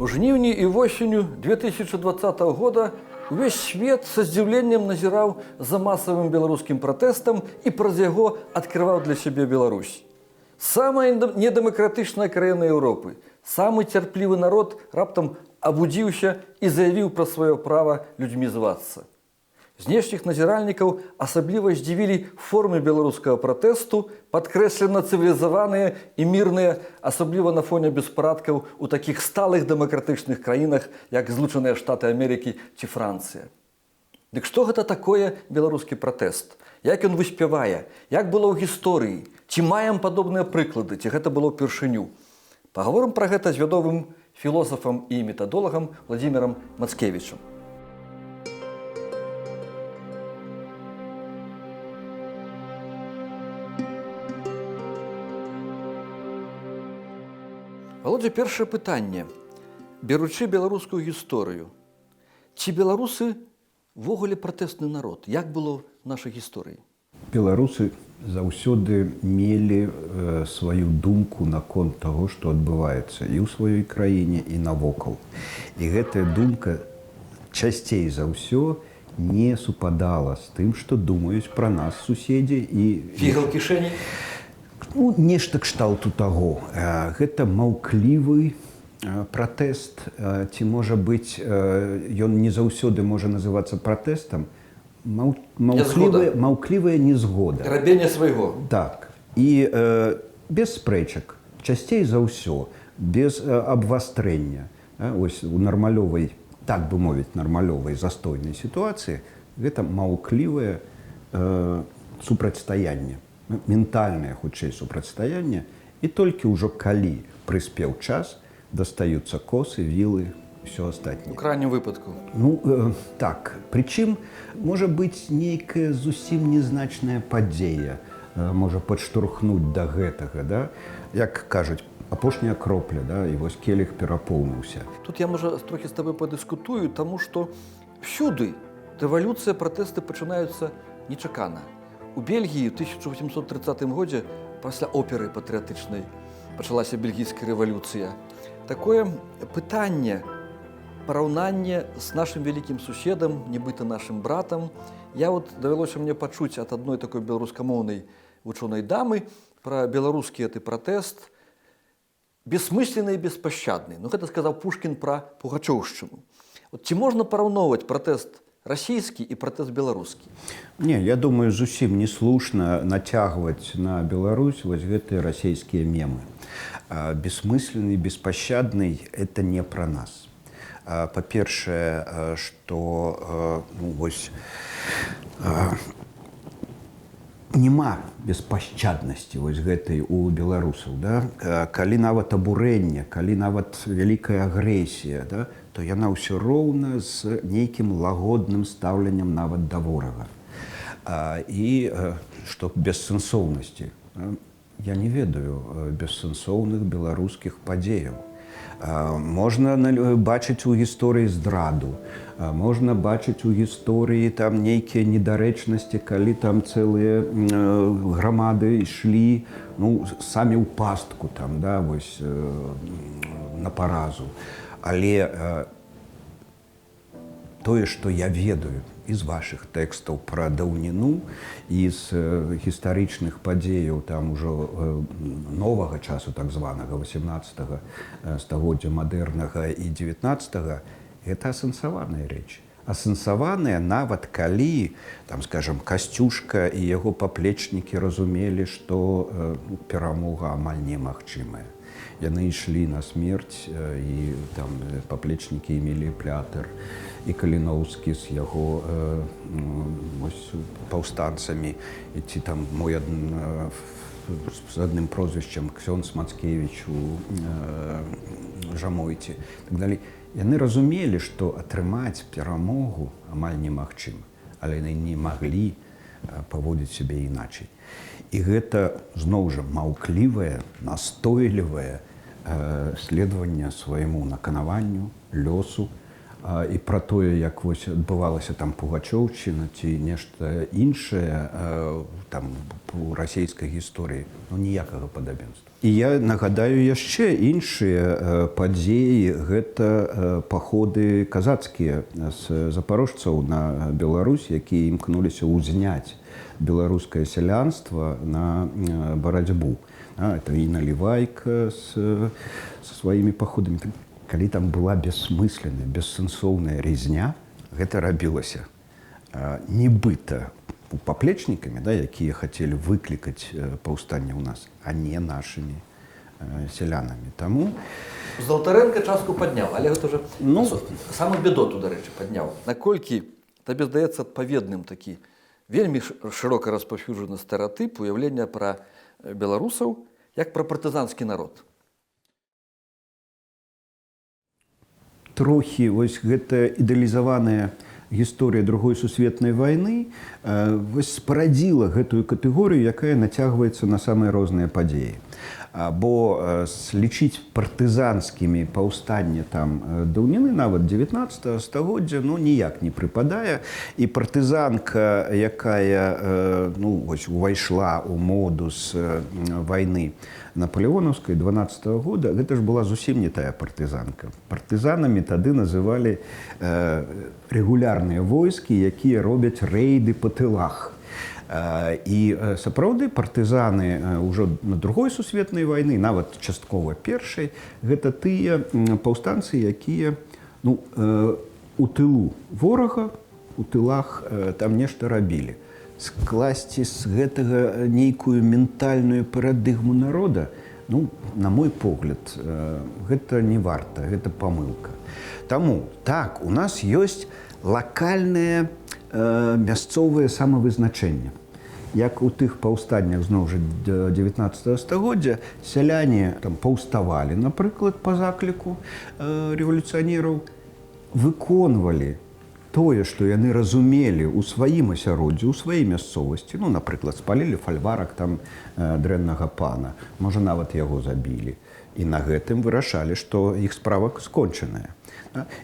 У жніўні і восенню 2020 года увесь свет са здзіўленнем назіраў за масавым беларускім пратэстам і праз яго адкрываў для сябе Беларусь. Самая недэмакратычная краіна Еўропы, самы цярплівы народ раптам абудзіўся і заявіў пра сваё права людзьмі звацца. Знешніх назіральнікаў асабліва здзівілі формы беларускага пратэсту, падкрэслена цывілізаваныя і мірныя, асабліва на фоне беспарадкаў у такіх сталых дэмакратычных краінах, як Злучаныя Штаты Амерыкі ці Францыя. Дык што гэта такое беларускі пратэст? Як ён выспявае? Як было ў гісторыі? Ці маем падобныя прыклады? Ці гэта было ўпершыню? Пагаворым пра гэта з вядомым філосафам і метадолагам Владзімірам Мацкевічам. Володя, першае пытанне. Беручы беларускую гісторыю, ці беларусы ввогуле пратэсны народ? Як было ў нашай гісторыі? Беларусы заўсёды мелі сваю думку наконт таго, што адбываецца і ў сваёй краіне, і навокал. І гэтая думка часцей за ўсё не супадала з тым, што думаюць пра нас суседзі і... Фіга ў кішэні? Ну, нешта кшталту таго. Гэта маўклівы пратэст, ці можа быць, ён не заўсёды можа называцца пратэстам, маўклівая незгода. Рабенне свайго. Так. І без спрэчак, часцей за ўсё, без абвастрэння. Ось у нармалёвай, так бы мовіць, нармалёвай застойнай сітуацыі гэта маўклівае супрацьстаянне. Ментальнае, хутчэй, супрацьстаянне, і толькі ўжо калі прыспеў час, дастаюцца косы, вілы, ўсё астатняе. У крайнім выпадку. Ну, так. Прычым, можа быць, нейкая зусім незначная падзея можа падштурхнуць да гэтага, да? Як кажуць, апошняя кропля, да? І вось келіх перапоўніўся. Тут я, можа, трохі з табой падыскутую, таму што всюды рэвалюцыя, пратэсты пачынаюцца нечакана. У Бельгіі ў 1830 годзе пасля оперы патрыятычнай пачалася бельгійская рэвалюцыя. Такое пытанне, параўнанне з нашым вялікім суседам, нібыта нашым братам, давялося мне пачуць ад адной такой беларускамоўнай вучонай дамы пра беларускі гэты пратэст, бессмысленны і беспашчадны. Ну, гэта сказаў Пушкін пра пугачоўшчыну. Ці можна параўноўваць пратэст расійскі і пратэст беларускі? Не, я думаю, зусім не слушна нацягваць на Беларусь вось гэтыя расійскія мемы. Бессмысленны, беспощадны – это не пра нас. Па-першае, што вось няма беспашчаднасці вось гэтай у беларусаў, да? Калі нават абурэнне, калі нават вялікая агрэсія, да? То яна ўсё роўна з нейкім лагодным стаўленнем нават да ворага. І што бессэнсоўнасці. Я не ведаю бессэнсоўных беларускіх падзеяў. Можна бачыць у гісторыі здраду, можна бачыць у гісторыі там нейкія недарэчнасці, калі там цэлыя грамады ішлі, ну, самі ў пастку там, да, вось, на паразу. Але тое, што я ведаю і з вашых тэкстаў пра даўніну, і з гістарычных падзеяў там ужо новага часу, так званага, 18 стагоддзя мадэрнага і 19-га, гэта асэнсаваныя рэчы. Асэнсаваныя нават калі, там, скажам, Касцюшка і яго паплечнікі разумелі, што перамога амаль немагчымая. Яны ішлі на смерць, і там паплечнікі мелі Плятэр, і Каліноўскі з яго паўстанцамі, ці там мой з адным прозвішчам Ксёндз Мацкевіч у Жамойце. Так далей. Яны разумелі, што атрымаць перамогу амаль немагчыма, але яны не маглі паводзіць сябе іначай. І гэта, зноў жа, маўклівае, настойлівае следаванне свайму наканаванню, лёсу, і пра тое, як вось адбывалася там пугачоўшчына ці нешта іншае там у расійскай гісторыі, ну ніякага падабенства. І я нагадаю яшчэ іншыя падзеі, гэта паходы казацкія з запарожцаў на Беларусь, якія імкнуліся ўзняць беларускае сялянства на барацьбу. Это і Налівайка са сваімі паходамі. Калі там была бессмысленная, бессэнсоўная резня, гэта рабілася нібыта паплечнікамі, да, якія хацелі выклікаць паўстанне ў нас, а не нашымі сялянамі. Таму Золотаренко частку падняў, але гэта ўжо самую бядоту, дарэчы, падняў. Наколькі табе здаецца адпаведным такі вельмі шырока распаўсюджаны стэрэатып уяўлення пра беларусаў як пра партызанскі народ? Трохі вось гэта ідэалізаваная гісторыя другой сусветнай вайны вось спарадзіла гэтую катэгорыю, якая нацягваецца на самыя розныя падзеі. Бо лічыць партызанскімі паўстанне там даўніны, нават 19 стагоддзя, ну ніяк не прыпадае. І партызанка, якая вось увайшла ў моду з вайны напалеонаўскай 12-го года, гэта ж была зусім не тая партызанка. Партызанамі тады называлі рэгулярныя войскі, якія робяць рэйды па тылах. І сапраўды партызаны ўжо на другой сусветнай вайны, нават часткова першай, гэта тыя паўстанцы, якія у тылу ворага, у тылах там нешта рабілі. Скласці з гэтага нейкую ментальную парадыгму народа, на мой погляд, гэта не варта, гэта памылка. Таму, так, у нас ёсць лакальнае мясцовае самавызначэнне. Як у тых паўстаннях, зноў жа, 19 стагоддзя, сяляне там паўставалі, напрыклад, па закліку рэвалюцыянераў, выконвалі тое, што яны разумелі ў сваім асяроддзі, ў сваёй мясцовасці, напрыклад, спалілі фальварак там дрэннага пана, можа, нават яго забілі. І на гэтым вырашалі, што іх справа скончаная.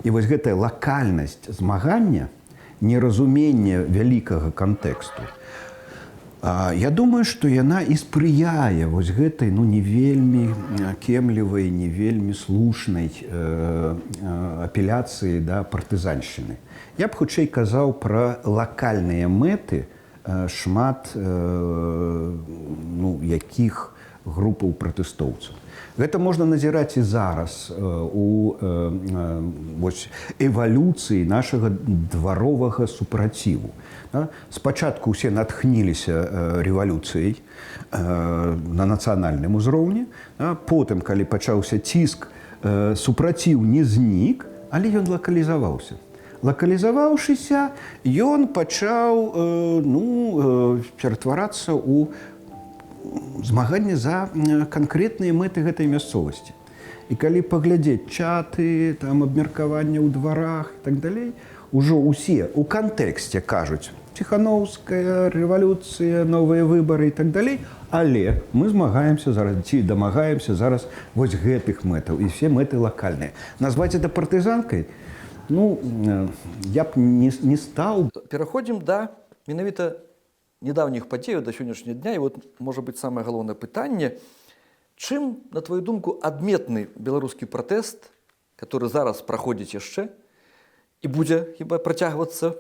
І вось гэтая лакальнасць змагання, неразуменне вялікага кантэксту, я думаю, што яна і спрыяе вось гэтай не вельмі кемлівай, не вельмі слушнай апеляцыі да партызаншчыны. Я б хутчэй казаў пра лакальныя мэты шмат якіх групаў пратэстоўцаў. Гэта можна назіраць і зараз у эвалюцыі нашага дваровага супраціву. Спачатку ўсе натхніліся рэвалюцыяй на нацыянальным узроўні, потым, калі пачаўся ціск, супраціў не знік, але ён лакалізаваўся. Лакалізаваўшыся, ён пачаў ператварацца ў змаганне за канкрэтныя мэты гэтай мясцовасці. І калі паглядзець чаты, там абмеркаванне ў дварах і так далей, ужо ўсе ў кантэксце кажуць Ціханаўская, рэвалюцыя, новыя выбары і так далей, але мы змагаемся зараз, ці дамагаемся зараз вось гэтых мэтаў, і все мэты лакальныя. Назваць это партызанкай, я б не стаў. Пераходзім да менавіта недавніх падзеяў да сённяшняга дня. І вот, можа быць, самае галоўнае пытанне. Чым, на твою думку, адметны беларускі пратэст, который зараз праходзіць яшчэ і будзе хіба працягвацца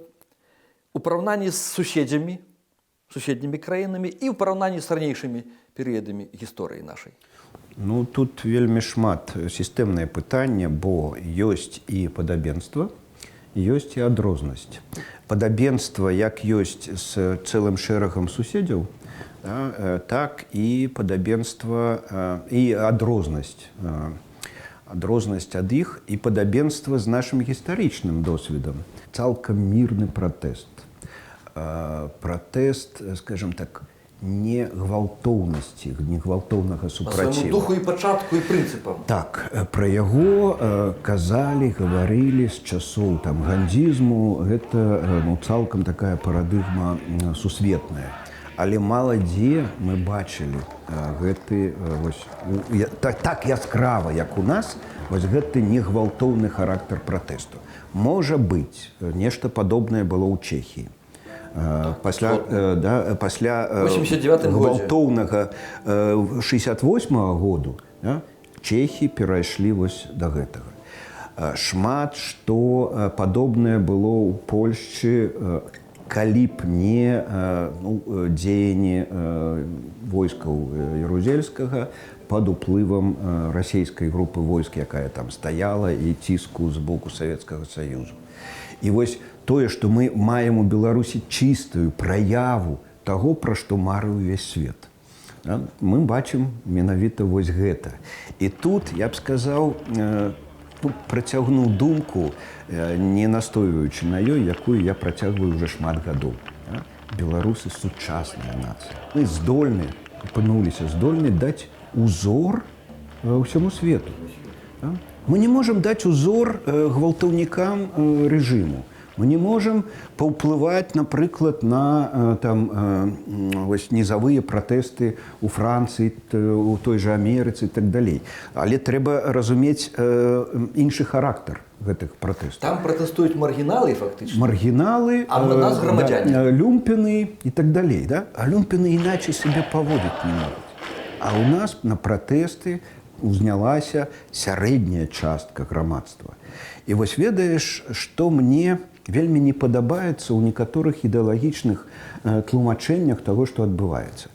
у параўнанні з суседнімі краінамі і ў параўнанні з ранейшымі перыядамі гісторыі нашай? Тут вельмі шмат сістэмнае пытанне, бо ёсць і падабенства, ёсць і адрознасць. Падабенства як ёсць з цэлым шэрагам суседзяў, так і падабенства і адрознасць. Адрознасць ад іх і падабенства з нашым гістарычным досведам. Цалкам мірны пратэст. Пратэст, скажем так, не гвалтоўнасці, не гвалтоўнага супраціву. Па свайму духу і пачатку і прынцыпам. Так, пра яго казалі, гаварылі з часоў гандзізму. Гэта цалкам такая парадыгма сусветная. Але мала дзе мы бачылі гэты так яскрава, як у нас, вось гэты негвалтоўны характар пратэсту. Можа быць, нешта падобнае было ў Чэхіі. Пасля 89-м гвалтоўнага 68-го году чэхі перайшлі вось да гэтага. Шмат што падобнае было ў Польшчы, калі б не дзеянні войскаў Ярузельскага пад уплывам расійскай групы войск, якая там стаяла, і ціску з боку Савецкага Саюзу. І вось тое, што мы маем у Беларусі чыстую праяву таго, пра што марыў увесь свет. Мы бачым менавіта вось гэта. І тут, я б сказаў, працягнуў думку, не настойваючы на ёй, якую я працягваю ўжо шмат гадоў. Беларусы сучасная нацыя. Мы апынуліся здольны даць узор ўсяму свету. Мы не можам даць узор гвалтаўнікам рэжыму. Мы не можам паўплываць, напрыклад, на нізавыя пратэсты ў Францыі, у той жа Амерыцы і так далей. Але трэба разумець іншы характар гэтых пратэстаў. Там пратэстуюць маргіналы, фактычна. Маргіналы, а у нас грамадзяне. Люмпіны і так далей. А люмпіны іначай сябе паводзіць не могуць. А ў нас на пратэсты узнялася сярэдняя частка грамадства. І вось ведаеш, што мне вельмі не падабаецца ў некаторых ідэалагічных тлумачэннях таго, што адбываецца.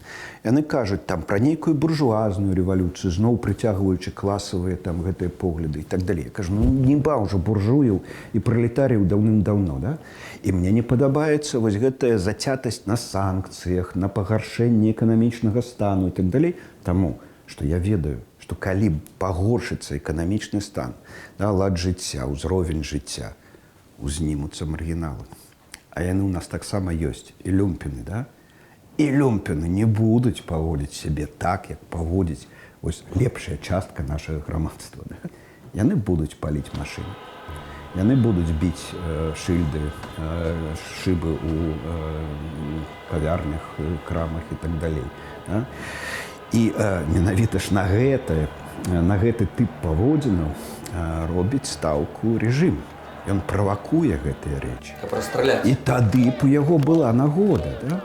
Яны кажуць там пра нейкую буржуазную рэвалюцыю, зноў прыцягваючы класавыя там гэтыя погляды і так далей. Я кажу, не ба ўжо буржуяў і пралетарыяў даўным-даўно, да? І мне не падабаецца вось гэтая зацятасць на санкцыях, на пагаршэнне эканамічнага стану і так далей, таму што я ведаю, што калі пагоршыцца эканамічны стан, лад жыцця, узровень жыцця, узнімуцца маргіналы. А яны ў нас таксама ёсць, і люмпіны, да? І люмпіны не будуць паводзіць сябе так, як паводзіць вось лепшая частка нашага грамадства. Да? Яны будуць паліць машыны, яны будуць біць шыльды, шыбы ў кавярнях, крамах і так далей. Да? І менавіта ж на гэты тып паводзінаў робіць стаўку рэжым. Ён правакуе гэтыя рэчы. І тады б у яго была нагода. Да?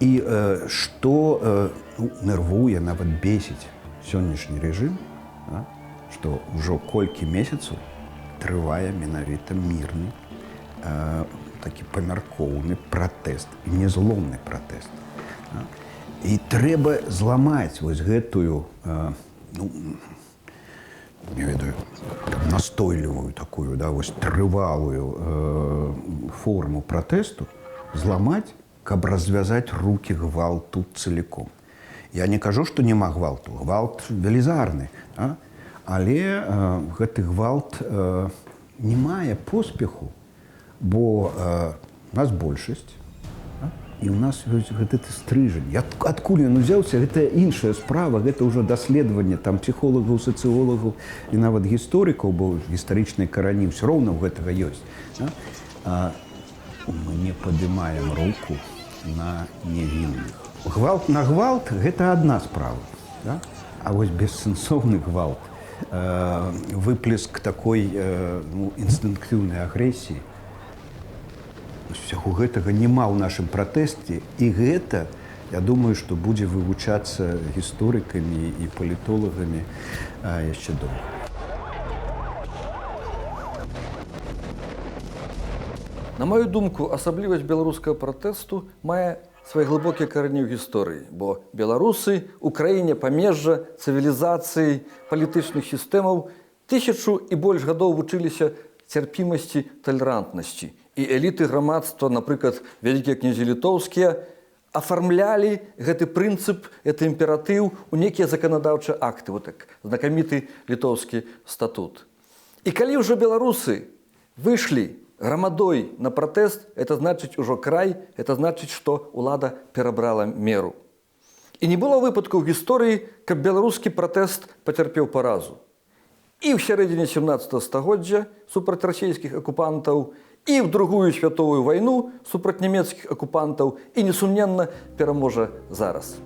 І што нервуе, нават бесіць сённяшні рэжым, да? Што ўжо колькі месяцаў трывае менавіта мірны, такі памяркоўны пратэст, і незломны пратэст. Да? І трэба зламаць вось гэтую, не ведаю, настойлівую такую, да, вось трывалую форму пратэсту, зламаць, каб развязаць рукі гвалту цаліком. Я не кажу, што няма гвалту. Гвалт велізарны, да? Але гэты гвалт не мае поспеху, бо у нас большасць, і ў нас ёсць гэты стрыжань. Адкуль ён узяўся, гэта іншая справа, гэта ўжо даследаванне там псіхолагаў, сацыолагаў і нават гісторыкаў, бо гістарычныя карані ўсё роўна ў гэтага ёсць. Да? Мы не падымаем руку на невінных. Гвалт на гвалт гэта адна справа. Да? А вось бессэнсоўны гвалт, выплеск такой інстынктыўнай агрэсіі, усяго гэтага няма ў нашым пратэсце, і гэта, я думаю, што будзе вывучацца гісторыкамі і палітолагамі яшчэ доўга. На маю думку, асаблівасць беларускага пратэсту мае свае глыбокія карані ў гісторыі, бо беларусы ў краіне памежжа, цывілізацыі, палітычных сістэмаў 1000 і больш гадоў вучыліся цярпімасці, толерантнасці. І эліты грамадства, напрыклад, вялікія князі літоўскія, афармлялі гэты прынцып, гэты імператыў у нейкія заканадаўчыя акты, вот так, знакаміты літоўскі статут. І калі ўжо беларусы выйшлі грамадой на пратэст, это значыць ужо край, это значыць, што ўлада перабрала меру. І не было выпадку ў гісторыі, каб беларускі пратэст пацярпеў паразу. І ў сярэдзіне 17 стагоддзя супраць расійскіх акупантаў, і в Другую святовую вайну супраць нямецкіх акупантаў і, несумненна, пераможа зараз.